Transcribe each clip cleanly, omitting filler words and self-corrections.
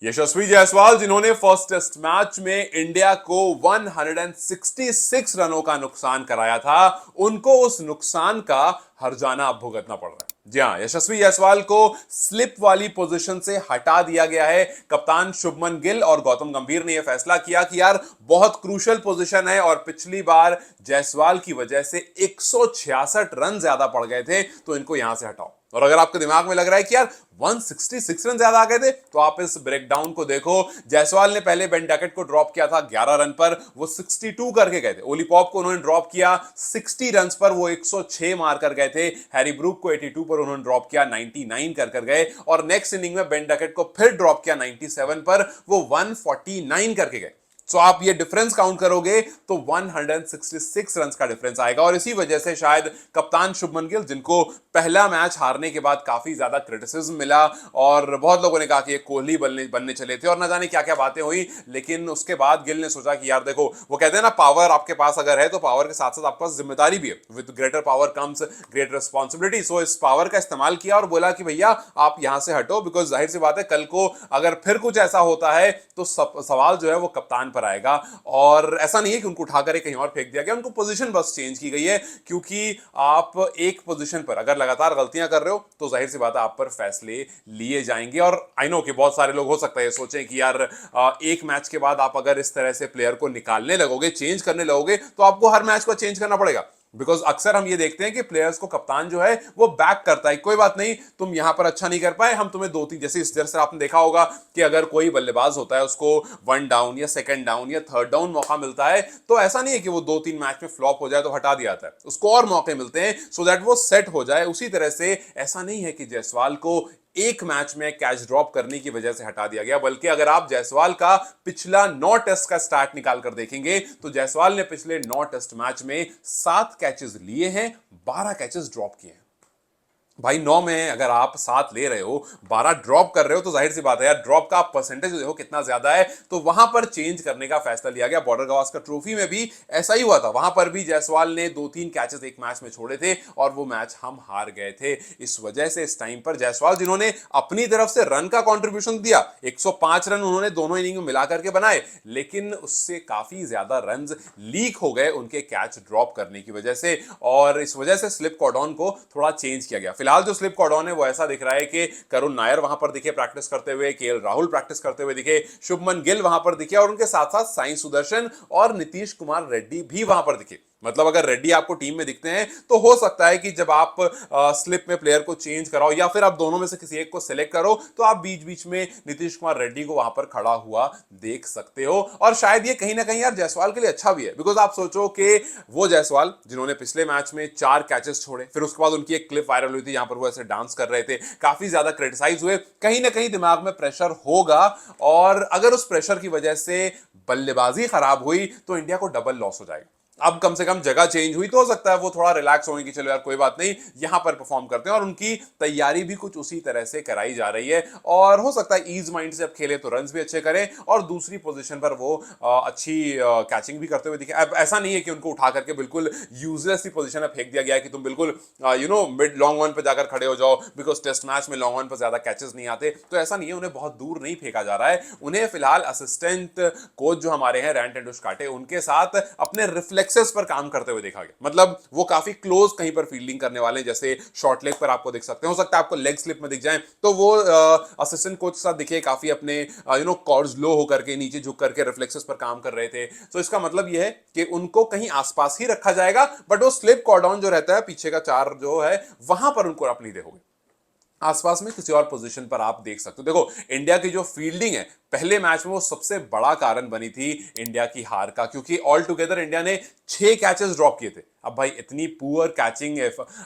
यशस्वी जायसवाल जिन्होंने first test match में India को 166 रनों का नुकसान कराया था, उनको उस नुकसान का हर्जाना अब भुगतना पड़ रहा है। जी हां, यशस्वी जायसवाल को स्लिप वाली पोजीशन से हटा दिया गया है। कप्तान शुभमन गिल और गौतम गंभीर ने यह फैसला किया कि यार बहुत क्रूशियल पोजीशन है और पिछली बार जायसवाल की वजह से 166 रन ज्यादा पड़ गए थे, तो इनको यहां से हटाओ। और अगर आपके दिमाग में लग रहा है कि यार 166 रन ज्यादा आ गए थे, तो आप इस ब्रेकडाउन को देखो। जायसवाल ने पहले बेन डैकेट को ड्रॉप किया था 11 रन पर, वो 62 करके गए थे। ओली पॉप को उन्होंने ड्रॉप किया 60 रन पर, वो 106 मार कर गए थे। हैरी ब्रूक को 82 पर उन्होंने ड्रॉप किया, 99 कर गए। और नेक्स्ट इनिंग में बेन डैकेट को फिर ड्रॉप किया 97 पर, वो 149 करके गए। तो आप ये डिफरेंस काउंट करोगे तो 166 रन का डिफरेंस आएगा। और इसी वजह से शायद कप्तान शुभमन गिल, जिनको पहला मैच हारने के बाद काफी ज्यादा क्रिटिसिज्म मिला और बहुत लोगों ने कहा कि ये कोहली बनने चले थे और ना जाने क्या क्या बातें हुई, लेकिन उसके बाद गिल ने सोचा कि यार देखो, वो कहते हैं ना, पावर आपके पास अगर है तो पावर के साथ साथ आपके पास जिम्मेदारी भी है। With greater power comes great responsibility. So इस पावर का इस्तेमाल किया और बोला कि भैया आप यहां से हटो, बिकॉज जाहिर सी बात है कल को अगर फिर कुछ ऐसा होता है तो सवाल जो है वो कप्तान पर आएगा। और ऐसा नहीं है कि उनको उठाकर कहीं और फेंक दिया गया, उनको पोजीशन बस चेंज की गई है, क्योंकि आप एक पोजीशन पर अगर लगातार गलतियां कर रहे हो तो जाहिर सी बात है आप पर फैसले लिए जाएंगे। और आई नो कि बहुत सारे लोग हो सकता है सोचें कि यार एक मैच के बाद आप अगर इस तरह से प्लेयर को निकालने लगोगे, चेंज करने लगोगे, तो आपको हर मैच को चेंज करना पड़ेगा। बिकॉज अक्सर हम ये देखते हैं कि प्लेयर्स को कप्तान जो है वो बैक करता है, कोई बात नहीं, तुम यहां पर अच्छा नहीं कर पाए, हम तुम्हें दो तीन, जैसे इस तरह से आपने देखा होगा कि अगर कोई बल्लेबाज होता है उसको वन डाउन या सेकंड डाउन या थर्ड डाउन मौका मिलता है, तो ऐसा नहीं है कि वो 2-3 मैच में फ्लॉप हो जाए तो हटा दिया जाता है, उसको और मौके मिलते हैं सो दैट वो सेट हो जाए। उसी तरह से ऐसा नहीं है कि जायसवाल को एक मैच में कैच ड्रॉप करने की वजह से हटा दिया गया, बल्कि अगर आप जायसवाल का पिछला 9 टेस्ट का स्टार्ट निकाल कर देखेंगे तो जायसवाल ने पिछले 9 टेस्ट मैच में 7 कैचेस लिए हैं, 12 कैचेस ड्रॉप किए हैं। भाई 9 में अगर आप 7 ले रहे हो, 12 ड्रॉप कर रहे हो, तो जाहिर सी बात है यार ड्रॉप का परसेंटेज देखो कितना ज्यादा है। तो वहां पर चेंज करने का फैसला लिया गया। बॉर्डर गावस्कर ट्रॉफी में भी ऐसा ही हुआ था, वहां पर भी जायसवाल ने 2-3 कैचेस एक मैच में छोड़े थे और वो मैच हम हार गए थे। इस वजह से इस टाइम पर जायसवाल, जिन्होंने अपनी तरफ से रन का कॉन्ट्रीब्यूशन दिया, 105 रन उन्होंने दोनों इनिंग में मिलाकर के बनाए, लेकिन उससे काफी ज्यादा रन लीक हो गए उनके कैच ड्रॉप करने की वजह से। और इस वजह से स्लिप कॉर्डन को थोड़ा चेंज किया गया। फिलहाल जो स्लिप कॉर्डन है वो ऐसा दिख रहा है कि करुण नायर वहां पर दिखे प्रैक्टिस करते हुए, केएल राहुल प्रैक्टिस करते हुए दिखे, शुभमन गिल वहां पर दिखे और उनके साथ साथ साई सुदर्शन और नीतीश कुमार रेड्डी भी वहां पर दिखे। मतलब अगर रेड्डी आपको टीम में दिखते हैं तो हो सकता है कि जब आप स्लिप में प्लेयर को चेंज कराओ या फिर आप दोनों में से किसी एक को सिलेक्ट करो, तो आप बीच बीच में नीतीश कुमार रेड्डी को वहां पर खड़ा हुआ देख सकते हो। और शायद ये कहीं ना कहीं यार जायसवाल के लिए अच्छा भी है, बिकॉज आप सोचो कि वो जायसवाल जिन्होंने पिछले मैच में 4 कैचेस छोड़े, फिर उसके बाद उनकी एक क्लिप वायरल हुई थी जहां पर वो ऐसे डांस कर रहे थे, काफी ज्यादा क्रिटिसाइज हुए, कहीं ना कहीं दिमाग में प्रेशर होगा। और अगर उस प्रेशर की वजह से बल्लेबाजी खराब हुई तो इंडिया को डबल लॉस हो जाएगा। अब कम से कम जगह चेंज हुई तो हो सकता है वो थोड़ा रिलैक्स होंगे कि चलो यार कोई बात नहीं, यहां पर परफॉर्म करते हैं। और उनकी तैयारी भी कुछ उसी तरह से कराई जा रही है और हो सकता है ईज माइंड से अब खेले तो रन्स भी अच्छे करें और दूसरी पोजीशन पर वो अच्छी कैचिंग भी करते हुए दिखे। अब ऐसा नहीं है कि उनको उठा करके बिल्कुल यूजलेस सी पोजीशन में फेंक दिया गया है कि तुम बिल्कुल मिड लॉन्ग वन पर जाकर खड़े हो जाओ, बिकॉज टेस्ट मैच में लॉन्ग वन पर ज्यादा कैचेस नहीं आते। तो ऐसा नहीं है, उन्हें बहुत दूर नहीं फेंका जा रहा है। उन्हें फिलहाल असिस्टेंट कोच जो हमारे हैं रैंट एंड काटे, उनके साथ अपने रिफ्लेक्सेस पर काम करते हुए देखा गया। मतलब वो काफी क्लोज कहीं पर फील्डिंग करने वाले हैं, जैसे शॉर्ट लेग पर आपको दिख सकते हैं, हो सकता है आपको लेग स्लिप में दिख जाए, तो वो असिस्टेंट कोच के साथ दिखे काफी अपने कॉर्ड्स लो होकर के नीचे झुक करके रिफ्लेक्सेस पर काम कर रहे थे। तो इसका मतलब यह है कि उनको कहीं आसपास ही रखा जाएगा, बट वो स्लिप कॉर्डन जो रहता है पीछे का 4 जो है वहां पर उनको आप नहीं देखोगे। आसपास में किसी और पोजीशन पर आप देख सकते हो। देखो इंडिया की जो फील्डिंग है पहले मैच में वो सबसे बड़ा कारण बनी थी इंडिया की हार का, क्योंकि ऑल टुगेदर इंडिया ने 6 कैचेस ड्रॉप किए थे। अब भाई इतनी पुअर कैचिंग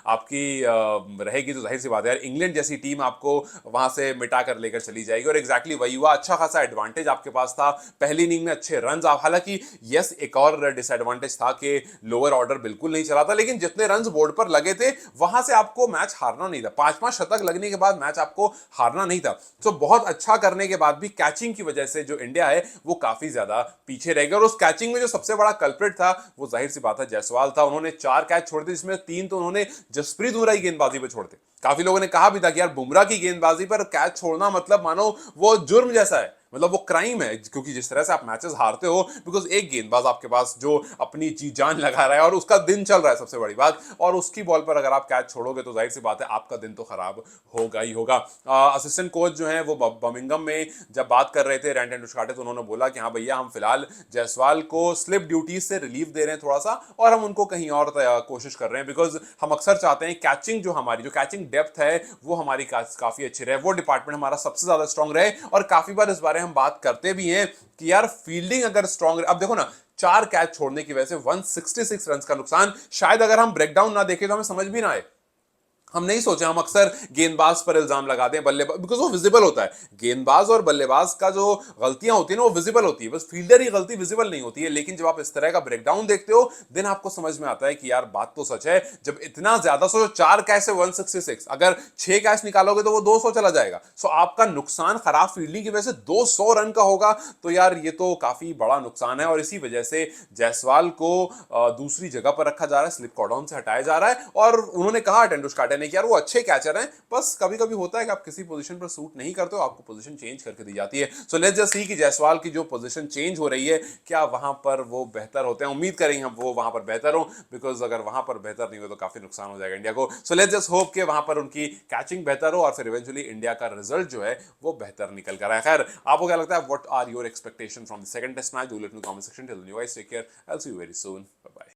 आपकी रहेगी तो जाहिर सी बात है यार इंग्लैंड जैसी टीम आपको वहां से मिटा कर लेकर चली जाएगी। और एग्जैक्टली वही हुआ, अच्छा खासा एडवांटेज आपके पास था पहली इनिंग में, अच्छे रन। हालांकि यस एक और डिसएडवांटेज था कि लोअर ऑर्डर बिल्कुल नहीं चला था, लेकिन जितने रन बोर्ड पर लगे थे वहां से आपको मैच हारना नहीं था। 5-5 शतक लगने के बाद मैच आपको हारना नहीं था। तो बहुत अच्छा करने के बाद भी कैचिंग की वजह से जो इंडिया है वो काफी ज्यादा पीछे रह गया। और उस कैचिंग में जो सबसे बड़ा कल्प्रिट था वो जाहिर सी बात है जायसवाल था। उन्होंने 4 कैच छोड़ दिए, जिसमें 3 तो उन्होंने जसप्रीत बुमराह की गेंदबाजी पे छोड़ते। काफी लोगों ने कहा भी था कि यार बुमराह की गेंदबाजी पर कैच छोड़ना मतलब मानो वो जुर्म जैसा है। मतलब वो क्राइम है, क्योंकि जिस तरह से आप मैचेस हारते हो बिकॉज एक गेंदबाज आपके पास जो अपनी जी जान लगा रहा है और उसका दिन चल रहा है, सबसे बड़ी बात, और उसकी बॉल पर अगर आप कैच छोड़ोगे तो जाहिर सी बात है आपका दिन तो खराब होगा ही होगा। असिस्टेंट कोच जो है वो बर्मिंघम में जब बात कर रहे थे रैंडन दुष्काटे, तो उन्होंने बोला कि हाँ भैया हम फिलहाल जायसवाल को स्लिप ड्यूटीज से रिलीफ दे रहे हैं थोड़ा सा, और हम उनको कहीं और कोशिश कर रहे हैं, बिकॉज हम अक्सर चाहते हैं कैचिंग जो हमारी जो कैचिंग डेप्थ है वो हमारी काफी अच्छी रहे, वो डिपार्टमेंट हमारा सबसे ज्यादा स्ट्रांग रहे। और काफी बार इस बारे में हम बात करते भी हैं कि यार फील्डिंग अगर स्ट्रांग, अब देखो ना 4 कैच छोड़ने की वजह से 166 रन का नुकसान, शायद अगर हम ब्रेकडाउन ना देखें तो हमें समझ भी ना आए। हम नहीं सोचे, हम अक्सर गेंदबाज पर इल्जाम लगाते हैं, बल्लेबाज, बिकॉज वो विजिबल होता है। गेंदबाज और बल्लेबाज का जो गलतियां होती है ना वो विजिबल होती है, बस फील्डर ही गलती विजिबल नहीं होती है। लेकिन जब आप इस तरह का ब्रेकडाउन देखते हो देन आपको समझ में आता है कि यार बात तो सच है। जब इतना ज्यादा, सो 4 कैच से 166, अगर 6 कैच निकालोगे तो वो 200 चला जाएगा। सो आपका नुकसान खराब फील्डिंग की वजह से 200 रन का होगा, तो यार ये तो काफी बड़ा नुकसान है। और इसी वजह से जायसवाल को दूसरी जगह पर रखा जा रहा है, स्लिप कॉर्डन से हटाया जा रहा है। और उन्होंने कहा टेंडुलकर ने कि यार वो अच्छे कैचर हैं, बस कभी कभी होता है कि आप किसी पोजीशन पर सूट नहीं करते हो, आपको पोजीशन चेंज करके दी जाती है। सो लेट्स जस्ट सी कि जायसवाल की जो पोजीशन चेंज हो रही है क्या वहां पर वो बेहतर होते हैं। उम्मीद करेंगे हम वो वहां पर बेहतर हो, बिकॉज अगर वहां पर बेहतर नहीं हो तो काफी नुकसान हो जाएगा इंडिया को। सो लेट्स जस्ट होप कि वहां पर उनकी कैचिंग बेहतर हो और फिर इवेंचुअली इंडिया का रिजल्ट जो है वो बेहतर निकल कर आए। खैर आपको क्या लगता है, what are your expectation from the second test match? Do let me comment section. Till then you guys take care, I will see you very soon, bye bye.